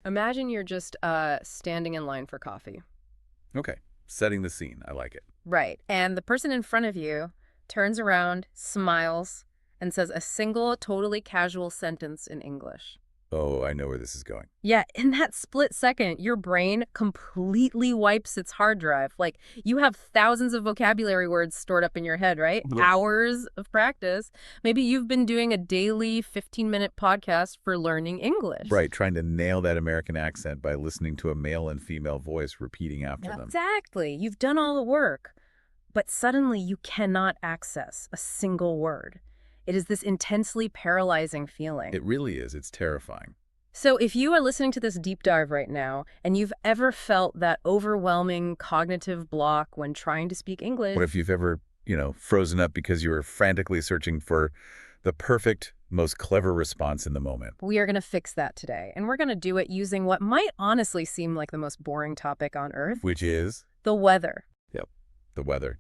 Imagine you're just standing in line for coffee. Okay, setting the scene. I like it. Right. And the person in front of you turns around, smiles, and says a single, totally casual sentence in English. Oh, I know where this is going. Yeah, in that split second, your brain completely wipes its hard drive. Like, you have thousands of vocabulary words stored up in your head, right? Yep. Hours of practice. Maybe you've been doing a daily 15-minute podcast for learning English. Right, trying to nail that American accent by listening to a male and female voice repeating after them. Exactly. You've done all the work. But suddenly you cannot access a single word. It is this intensely paralyzing feeling. It really is. It's terrifying. So if you are listening to this deep dive right now, and you've ever felt that overwhelming cognitive block when trying to speak English... What if you've ever, frozen up because you were frantically searching for the perfect, most clever response in the moment? We are going to fix that today, and we're going to do it using what might honestly seem like the most boring topic on Earth. Which is? The weather. Yep, the weather.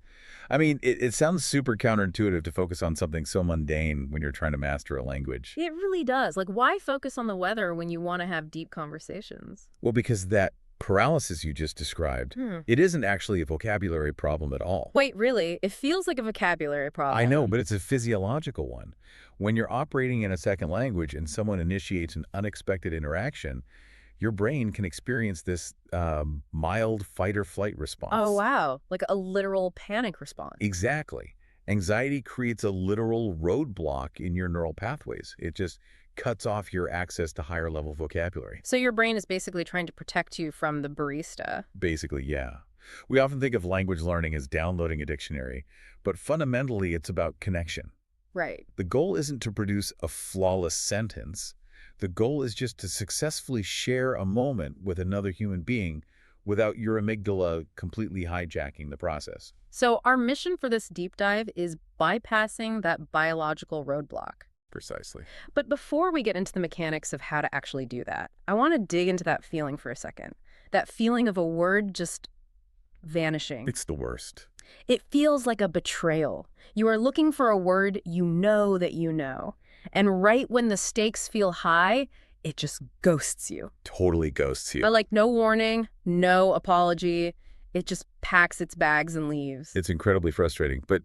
I mean, it sounds super counterintuitive to focus on something so mundane when you're trying to master a language. It really does. Like, why focus on the weather when you want to have deep conversations? Well, because that paralysis you just described, it isn't actually a vocabulary problem at all. Wait, really? It feels like a vocabulary problem. I know, but it's a physiological one. When you're operating in a second language and someone initiates an unexpected interaction, your brain can experience this mild fight-or-flight response. Oh, wow. Like a literal panic response. Exactly. Anxiety creates a literal roadblock in your neural pathways. It just cuts off your access to higher-level vocabulary. So your brain is basically trying to protect you from the barista. Basically, yeah. We often think of language learning as downloading a dictionary, but fundamentally it's about connection. Right. The goal isn't to produce a flawless sentence. The goal is just to successfully share a moment with another human being without your amygdala completely hijacking the process. So our mission for this deep dive is bypassing that biological roadblock. Precisely. But before we get into the mechanics of how to actually do that, I want to dig into that feeling for a second. That feeling of a word just vanishing. It's the worst. It feels like a betrayal. You are looking for a word you know that you know. And right when the stakes feel high, it just ghosts you. Totally ghosts you. But like no warning, no apology. It just packs its bags and leaves. It's incredibly frustrating. But,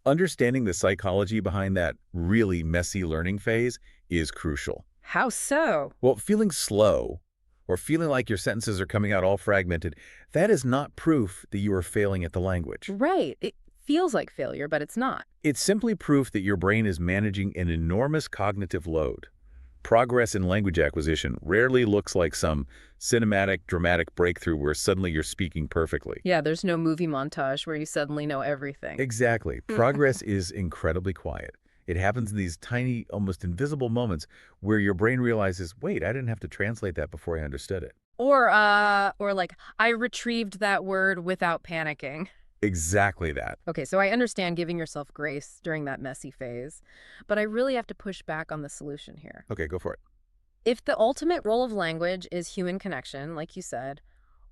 understanding the psychology behind that really messy learning phase is crucial. How so? Well, feeling slow or feeling like your sentences are coming out all fragmented, that is not proof that you are failing at the language. Right. It feels like failure, but it's not. It's simply proof that your brain is managing an enormous cognitive load. Progress in language acquisition rarely looks like some cinematic, dramatic breakthrough where suddenly you're speaking perfectly. Yeah, there's no movie montage where you suddenly know everything. Exactly. Progress is incredibly quiet. It happens in these tiny, almost invisible moments where your brain realizes, wait, I didn't have to translate that before I understood it. Or like, I retrieved that word without panicking. Exactly that. Okay, so I understand giving yourself grace during that messy phase, but I really have to push back on the solution here. Okay, go for it. If the ultimate role of language is human connection, like you said,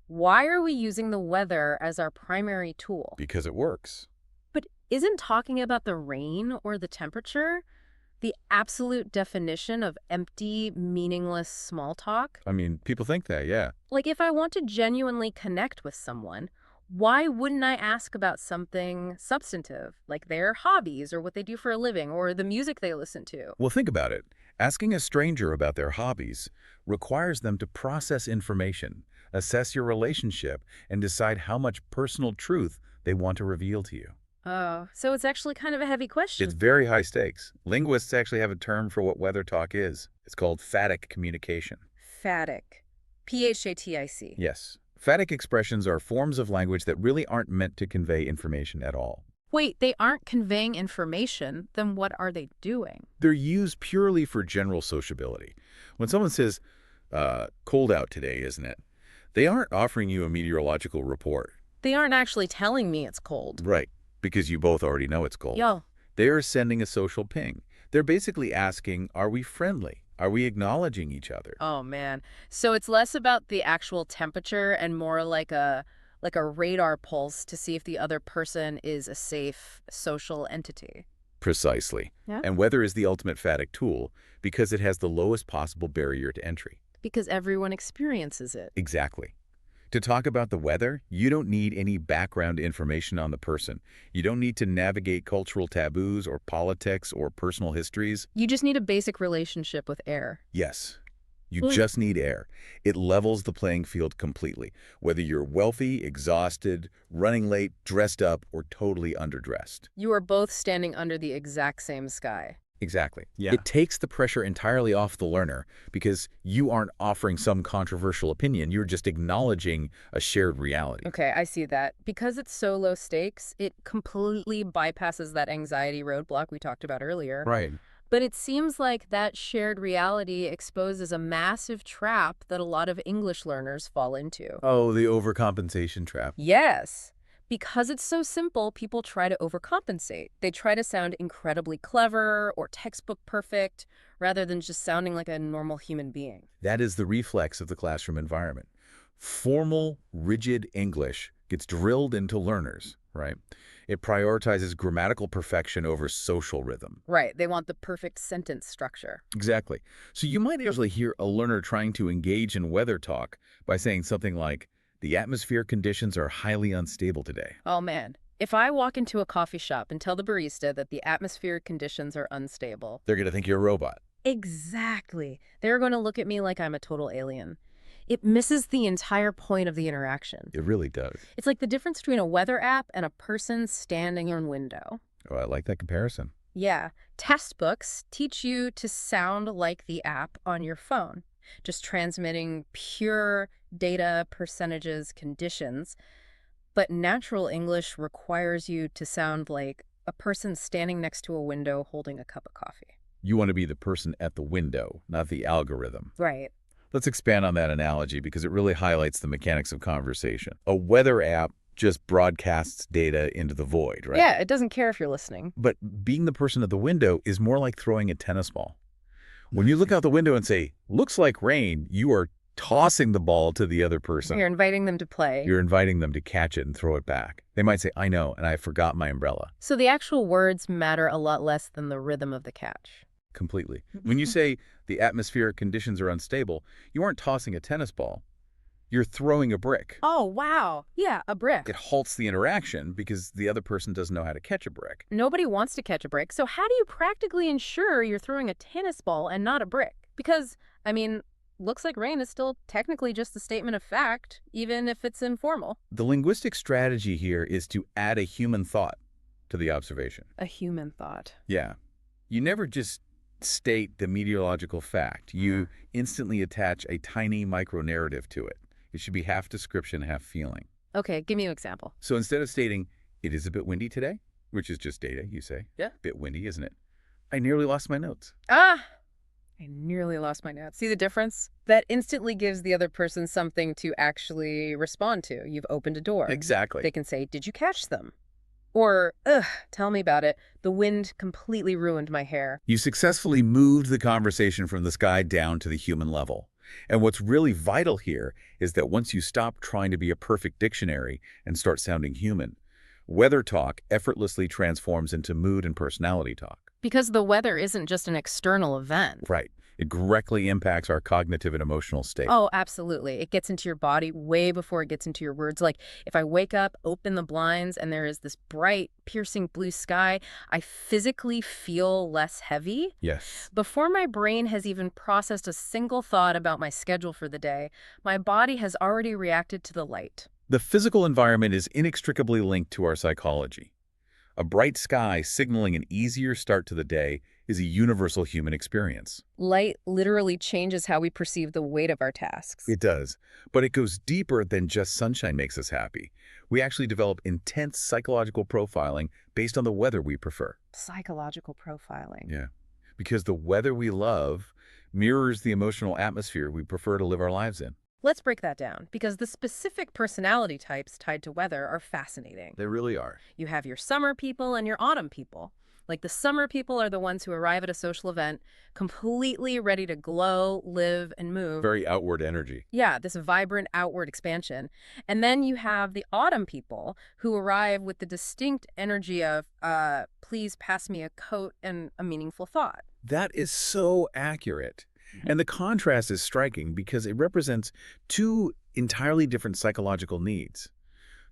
why are we using the weather as our primary tool? Because it works. But isn't talking about the rain or the temperature the absolute definition of empty, meaningless small talk? I mean, people think that, yeah. Like, if I want to genuinely connect with someone, why wouldn't I ask about something substantive, like their hobbies or what they do for a living or the music they listen to? Well, think about it. Asking a stranger about their hobbies requires them to process information, assess your relationship, and decide how much personal truth they want to reveal to you. Oh, so it's actually kind of a heavy question. It's very high stakes. Linguists actually have a term for what weather talk is. It's called phatic communication. Phatic. P-H-A-T-I-C. Yes. Phatic expressions are forms of language that really aren't meant to convey information at all. Wait, they aren't conveying information, then what are they doing? They're used purely for general sociability. When someone says, cold out today, isn't it? They aren't offering you a meteorological report. They aren't actually telling me it's cold. Right, because you both already know it's cold. Yo. They are sending a social ping. They're basically asking, are we friendly? Are we acknowledging each other? Oh, man. So it's less about the actual temperature and more like a radar pulse to see if the other person is a safe social entity. Precisely. Yeah. And weather is the ultimate phatic tool because it has the lowest possible barrier to entry. Because everyone experiences it. Exactly. To talk about the weather, you don't need any background information on the person. You don't need to navigate cultural taboos or politics or personal histories. You just need a basic relationship with air. Yes, you Well, just need air. It levels the playing field completely, whether you're wealthy, exhausted, running late, dressed up, or totally underdressed. you are both standing under the exact same sky. Exactly. Yeah. It takes the pressure entirely off the learner because you aren't offering some controversial opinion. You're just acknowledging a shared reality. Okay, I see that. Because it's so low stakes, it completely bypasses that anxiety roadblock we talked about earlier. Right. But it seems like that shared reality exposes a massive trap that a lot of English learners fall into. Oh, the overcompensation trap. Yes. Because it's so simple, people try to overcompensate. They try to sound incredibly clever or textbook perfect rather than just sounding like a normal human being. That is the reflex of the classroom environment. Formal, rigid English gets drilled into learners, right? It prioritizes grammatical perfection over social rhythm. Right, they want the perfect sentence structure. Exactly. So you might actually hear a learner trying to engage in weather talk by saying something like, the atmosphere conditions are highly unstable today. Oh man, if I walk into a coffee shop and tell the barista that the atmospheric conditions are unstable, They're going to think you're a robot. exactly, they're going to look at me like I'm a total alien. It misses the entire point of the interaction. It really does. It's like the difference between a weather app and a person standing in a window. Oh, I like that comparison. Yeah, test books teach you to sound like the app on your phone, just transmitting pure data, percentages, conditions. But natural English requires you to sound like a person standing next to a window holding a cup of coffee. You want to be the person at the window, not the algorithm. Right. Let's expand on that analogy because it really highlights the mechanics of conversation. A weather app just broadcasts data into the void, right? Yeah, it doesn't care if you're listening. But being the person at the window is more like throwing a tennis ball. When you look out the window and say, looks like rain, you are tossing the ball to the other person. You're inviting them to play. You're inviting them to catch it and throw it back. They might say, I know, and I forgot my umbrella. So the actual words matter a lot less than the rhythm of the catch. Completely. When you say the atmospheric conditions are unstable, you aren't tossing a tennis ball. You're throwing a brick. Oh, wow. Yeah, a brick. It halts the interaction because the other person doesn't know how to catch a brick. Nobody wants to catch a brick, so how do you practically ensure you're throwing a tennis ball and not a brick? Because, I mean, looks like rain is still technically just a statement of fact, even if it's informal. The linguistic strategy here is to add a human thought to the observation. A human thought. Yeah. You never just state the meteorological fact. You instantly attach a tiny micro-narrative to it. It should be half description, half feeling. Okay, give me an example. So instead of stating, it is a bit windy today, which is just data, you say. Yeah. Bit windy, isn't it? I nearly lost my notes. Ah! I nearly lost my notes. See the difference? That instantly gives the other person something to actually respond to. You've opened a door. Exactly. They can say, did you catch them? Or, ugh, tell me about it. The wind completely ruined my hair. You successfully moved the conversation from the sky down to the human level. And what's really vital here is that once you stop trying to be a perfect dictionary and start sounding human, weather talk effortlessly transforms into mood and personality talk. Because the weather isn't just an external event. Right. It directly impacts our cognitive and emotional state. Oh, absolutely. It gets into your body way before it gets into your words. Like if I wake up, open the blinds, and there is this bright, piercing blue sky, I physically feel less heavy. Yes. Before my brain has even processed a single thought about my schedule for the day, my body has already reacted to the light. The physical environment is inextricably linked to our psychology. A bright sky signaling an easier start to the day is a universal human experience. Light literally changes how we perceive the weight of our tasks. It does, but it goes deeper than just sunshine makes us happy. We actually develop intense psychological profiling based on the weather we prefer. Psychological profiling. Yeah, because the weather we love mirrors the emotional atmosphere we prefer to live our lives in. Let's break that down, because the specific personality types tied to weather are fascinating. They really are. You have your summer people and your autumn people. Like the summer people are the ones who arrive at a social event completely ready to glow, live, and move. Very outward energy. Yeah, this vibrant outward expansion. And then you have the autumn people who arrive with the distinct energy of, please pass me a coat and a meaningful thought. That is so accurate. And the contrast is striking because it represents two entirely different psychological needs.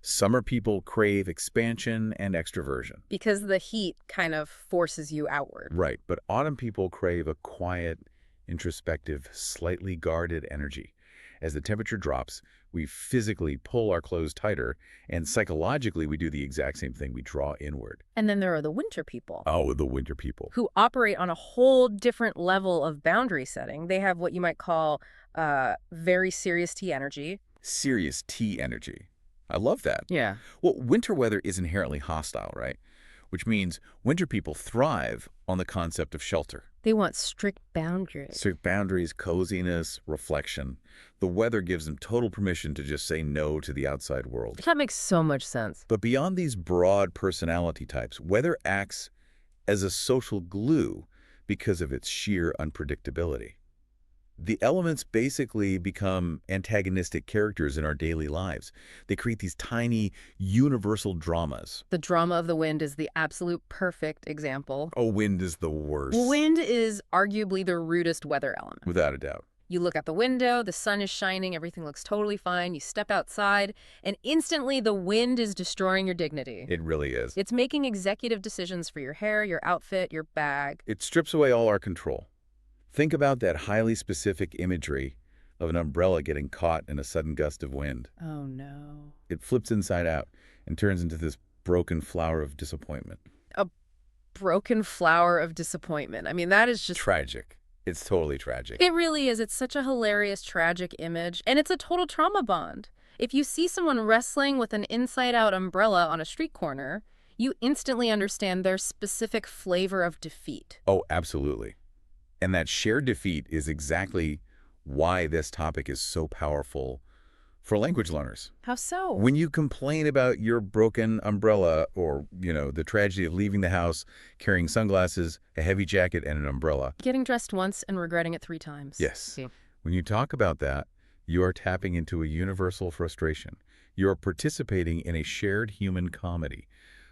Summer people crave expansion and extroversion. Because the heat kind of forces you outward. Right, but autumn people crave a quiet, introspective, slightly guarded energy. As the temperature drops, we physically pull our clothes tighter, and psychologically we do the exact same thing. We draw inward. And then there are the winter people Oh, the winter people. who operate on a whole different level of boundary setting. They have what you might call very serious T energy. Serious T energy. I love that. Yeah. Well, winter weather is inherently hostile, right? Which means winter people thrive on the concept of shelter. They want strict boundaries. Strict boundaries, coziness, reflection. The weather gives them total permission to just say no to the outside world. That makes so much sense. But beyond these broad personality types, weather acts as a social glue because of its sheer unpredictability. The elements basically become antagonistic characters in our daily lives. They create these tiny, universal dramas. The drama of the wind is the absolute perfect example. Oh, wind is the worst. Wind is arguably the rudest weather element. Without a doubt. You look out the window, the sun is shining, everything looks totally fine. You step outside, and instantly the wind is destroying your dignity. It really is. It's making executive decisions for your hair, your outfit, your bag. It strips away all our control. Think about that highly specific imagery of an umbrella getting caught in a sudden gust of wind. Oh, no. It flips inside out and turns into this broken flower of disappointment. A broken flower of disappointment. I mean, that is just... Tragic. It's totally tragic. It really is. It's such a hilarious, tragic image, and it's a total trauma bond. If you see someone wrestling with an inside-out umbrella on a street corner, you instantly understand their specific flavor of defeat. Oh, absolutely. And that shared defeat is exactly why this topic is so powerful for language learners. How so? When you complain about your broken umbrella or, the tragedy of leaving the house carrying sunglasses, a heavy jacket, and an umbrella. Getting dressed once and regretting it 3 times. Yes. See. When you talk about that, you are tapping into a universal frustration. You are participating in a shared human comedy.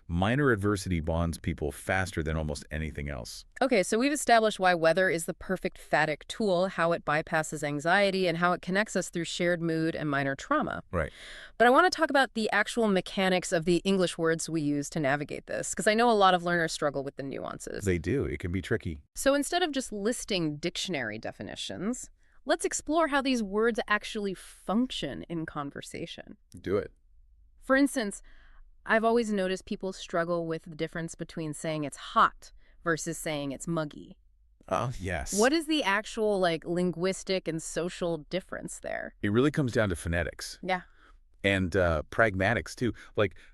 Minor adversity bonds people faster than almost anything else. Okay, so we've established why weather is the perfect phatic tool, how it bypasses anxiety, and how it connects us through shared mood and minor trauma. Right. But I want to talk about the actual mechanics of the English words we use to navigate this, because I know a lot of learners struggle with the nuances. They do. It can be tricky. So instead of just listing dictionary definitions, let's explore how these words actually function in conversation. Do it. For instance, I've always noticed people struggle with the difference between saying it's hot versus saying it's muggy. Oh, yes. What is the actual, linguistic and social difference there? It really comes down to phonetics. Yeah. And pragmatics, too.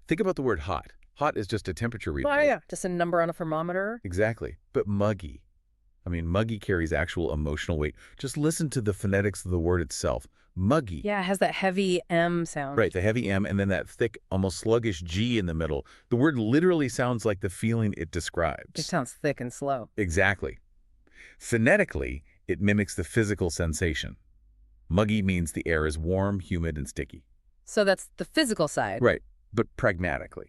Think about the word hot. Hot is just a temperature reading. Oh, yeah. Just a number on a thermometer. Exactly. But muggy. Muggy carries actual emotional weight. Just listen to the phonetics of the word itself. Muggy. Yeah, it has that heavy M sound. Right, the heavy M and then that thick, almost sluggish G in the middle. The word literally sounds like the feeling it describes. It sounds thick and slow. Exactly. Phonetically, it mimics the physical sensation. Muggy means the air is warm, humid, and sticky. So that's the physical side. Right, but pragmatically.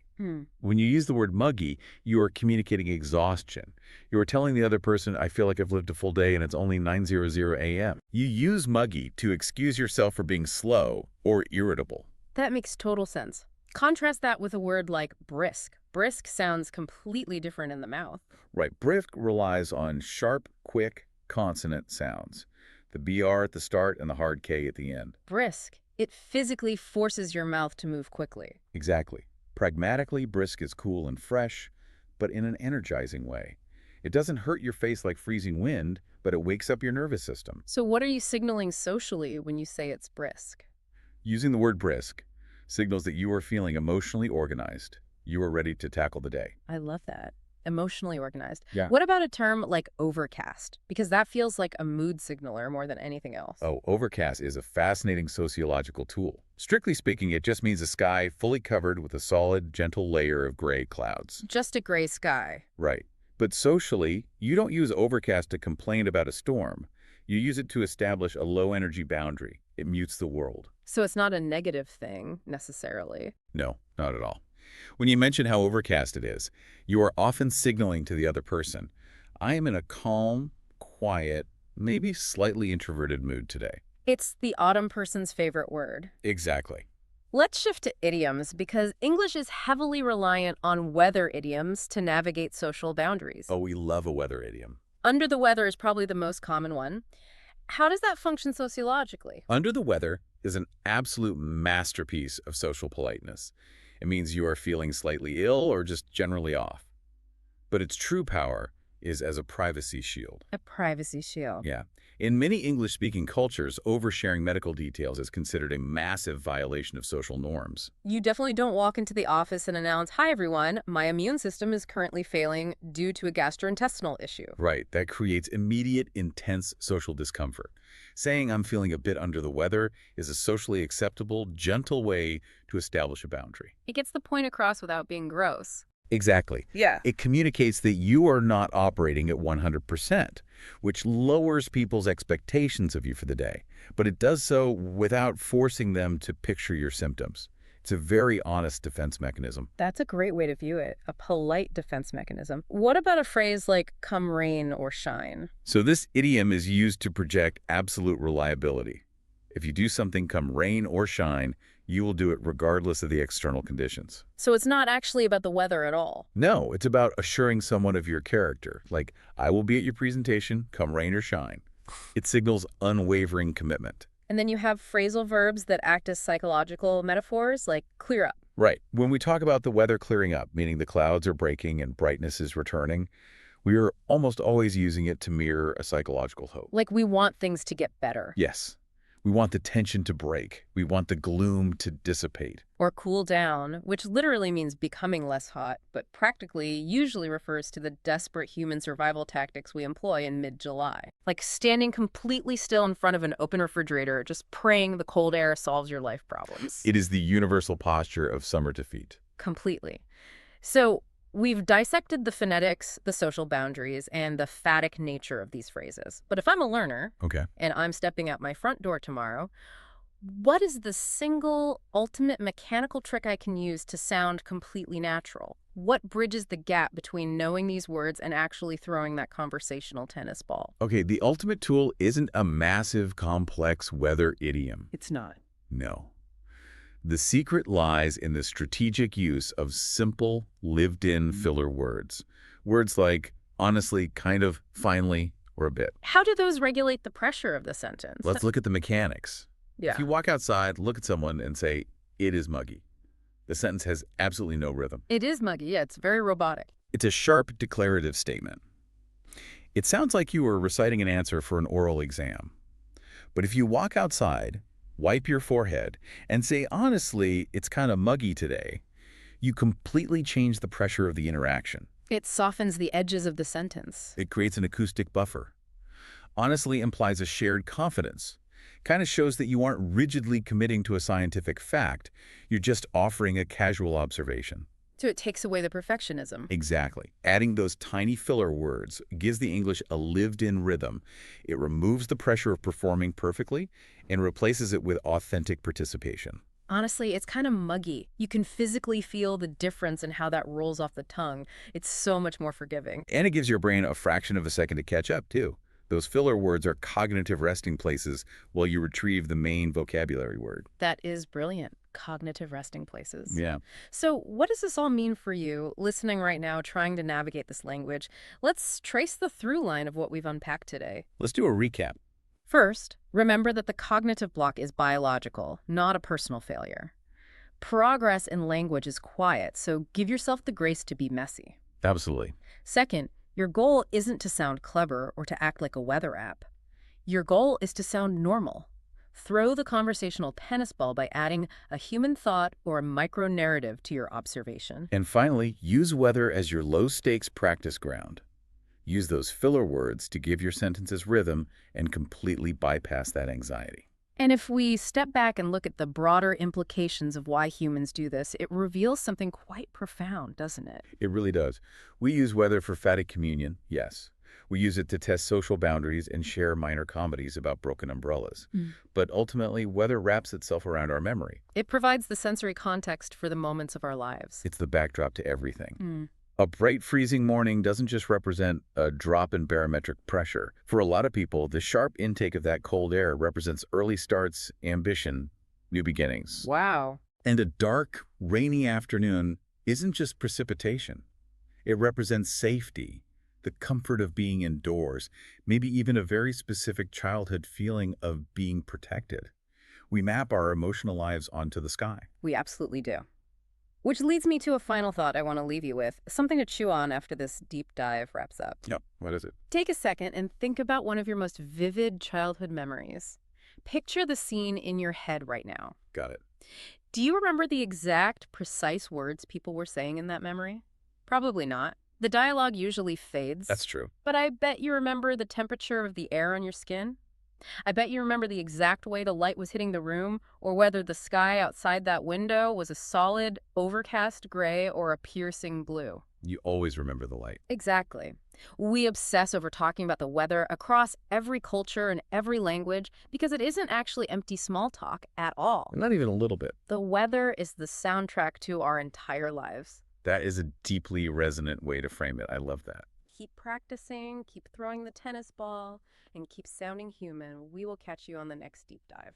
When you use the word muggy, you are communicating exhaustion. You are telling the other person, I feel like I've lived a full day and it's only 9:00 a.m. You use muggy to excuse yourself for being slow or irritable. That makes total sense. Contrast that with a word like brisk. Brisk sounds completely different in the mouth. Right, brisk relies on sharp, quick, consonant sounds. The BR at the start and the hard K at the end. Brisk. It physically forces your mouth to move quickly. Exactly. Pragmatically, brisk is cool and fresh, but in an energizing way. It doesn't hurt your face like freezing wind, but it wakes up your nervous system. So what are you signaling socially when you say it's brisk? Using the word brisk signals that you are feeling emotionally organized. You are ready to tackle the day. I love that. Emotionally organized. Yeah. What about a term like overcast? Because that feels like a mood signaler more than anything else. Oh, overcast is a fascinating sociological tool. Strictly speaking, it just means a sky fully covered with a solid, gentle layer of gray clouds. Just a gray sky. Right. But socially, you don't use overcast to complain about a storm. You use it to establish a low-energy boundary. It mutes the world. So it's not a negative thing, necessarily. No, not at all. When you mention how overcast it is, you are often signaling to the other person, I am in a calm, quiet, maybe slightly introverted mood today. It's the autumn person's favorite word. Exactly. Let's shift to idioms because English is heavily reliant on weather idioms to navigate social boundaries. Oh, we love a weather idiom. Under the weather is probably the most common one. How does that function sociologically? Under the weather is an absolute masterpiece of social politeness. It means you are feeling slightly ill or just generally off. But its true power is as a privacy shield. A privacy shield. Yeah. In many English-speaking cultures, oversharing medical details is considered a massive violation of social norms. You definitely don't walk into the office and announce, "Hi everyone, my immune system is currently failing due to a gastrointestinal issue." Right. That creates immediate, intense social discomfort. Saying I'm feeling a bit under the weather is a socially acceptable, gentle way to establish a boundary. It gets the point across without being gross. Exactly. Yeah. It communicates that you are not operating at 100%, which lowers people's expectations of you for the day. But it does so without forcing them to picture your symptoms. It's a very honest defense mechanism. That's a great way to view it, a polite defense mechanism. What about a phrase like "come rain or shine"? So this idiom is used to project absolute reliability. If you do something come rain or shine, you will do it regardless of the external conditions. So it's not actually about the weather at all. No, it's about assuring someone of your character, like, I will be at your presentation, come rain or shine. It signals unwavering commitment. And then you have phrasal verbs that act as psychological metaphors, like "clear up." Right. When we talk about the weather clearing up, meaning the clouds are breaking and brightness is returning, we are almost always using it to mirror a psychological hope. Like we want things to get better. Yes. We want the tension to break. We want the gloom to dissipate. Or "cool down," which literally means becoming less hot, but practically usually refers to the desperate human survival tactics we employ in mid-July. Like standing completely still in front of an open refrigerator, just praying the cold air solves your life problems. It is the universal posture of summer defeat. Completely. So we've dissected the phonetics, the social boundaries, and the phatic nature of these phrases. But if I'm a learner, Okay. and I'm stepping out my front door tomorrow, what is the single ultimate mechanical trick I can use to sound completely natural? What bridges the gap between knowing these words and actually throwing that conversational tennis ball? Okay, the ultimate tool isn't a massive, complex weather idiom. It's not. No. The secret lies in the strategic use of simple, lived-in filler words. Words like honestly, kind of, finally, or a bit. How do those regulate the pressure of the sentence? Let's look at the mechanics. Yeah. If you walk outside, look at someone, and say, it is muggy, the sentence has absolutely no rhythm. It is muggy. Yeah, it's very robotic. It's a sharp declarative statement. It sounds like you are reciting an answer for an oral exam. But if you walk outside, wipe your forehead, and say, honestly, it's kind of muggy today, you completely change the pressure of the interaction. It softens the edges of the sentence. It creates an acoustic buffer. Honestly implies a shared confidence. Kind of shows that you aren't rigidly committing to a scientific fact. You're just offering a casual observation. So it takes away the perfectionism. Exactly. Adding those tiny filler words gives the English a lived-in rhythm. It removes the pressure of performing perfectly and replaces it with authentic participation. Honestly, it's kind of muggy. You can physically feel the difference in how that rolls off the tongue. It's so much more forgiving. And it gives your brain a fraction of a second to catch up, too. Those filler words are cognitive resting places while you retrieve the main vocabulary word. That is brilliant. Cognitive resting places. Yeah. So what does this all mean for you, listening right now, trying to navigate this language? Let's trace the through line of what we've unpacked today. Let's do a recap. First, remember that the cognitive block is biological, not a personal failure. Progress in language is quiet, so give yourself the grace to be messy. Absolutely. Second, your goal isn't to sound clever or to act like a weather app. Your goal is to sound normal. Throw the conversational tennis ball by adding a human thought or a micro-narrative to your observation. And finally, use weather as your low-stakes practice ground. Use those filler words to give your sentences rhythm and completely bypass that anxiety. And if we step back and look at the broader implications of why humans do this, it reveals something quite profound, doesn't it? It really does. We use weather for phatic communion, yes. We use it to test social boundaries and share minor comedies about broken umbrellas. But ultimately, weather wraps itself around our memory. It provides the sensory context for the moments of our lives. It's the backdrop to everything. A bright, freezing morning doesn't just represent a drop in barometric pressure. For a lot of people, the sharp intake of that cold air represents early starts, ambition, new beginnings. Wow. And a dark, rainy afternoon isn't just precipitation. It represents safety, the comfort of being indoors, maybe even a very specific childhood feeling of being protected. We map our emotional lives onto the sky. We absolutely do. Which leads me to a final thought I want to leave you with, something to chew on after this deep dive wraps up. Yep. What is it? Take a second and think about one of your most vivid childhood memories. Picture the scene in your head right now. Got it. Do you remember the exact, precise words people were saying in that memory? Probably not. The dialogue usually fades. That's true. But I bet you remember the temperature of the air on your skin. I bet you remember the exact way the light was hitting the room, or whether the sky outside that window was a solid, overcast gray or a piercing blue. You always remember the light. Exactly. We obsess over talking about the weather across every culture and every language because it isn't actually empty small talk at all. Not even a little bit. The weather is the soundtrack to our entire lives. That is a deeply resonant way to frame it. I love that. Keep practicing, keep throwing the tennis ball, and keep sounding human. We will catch you on the next deep dive.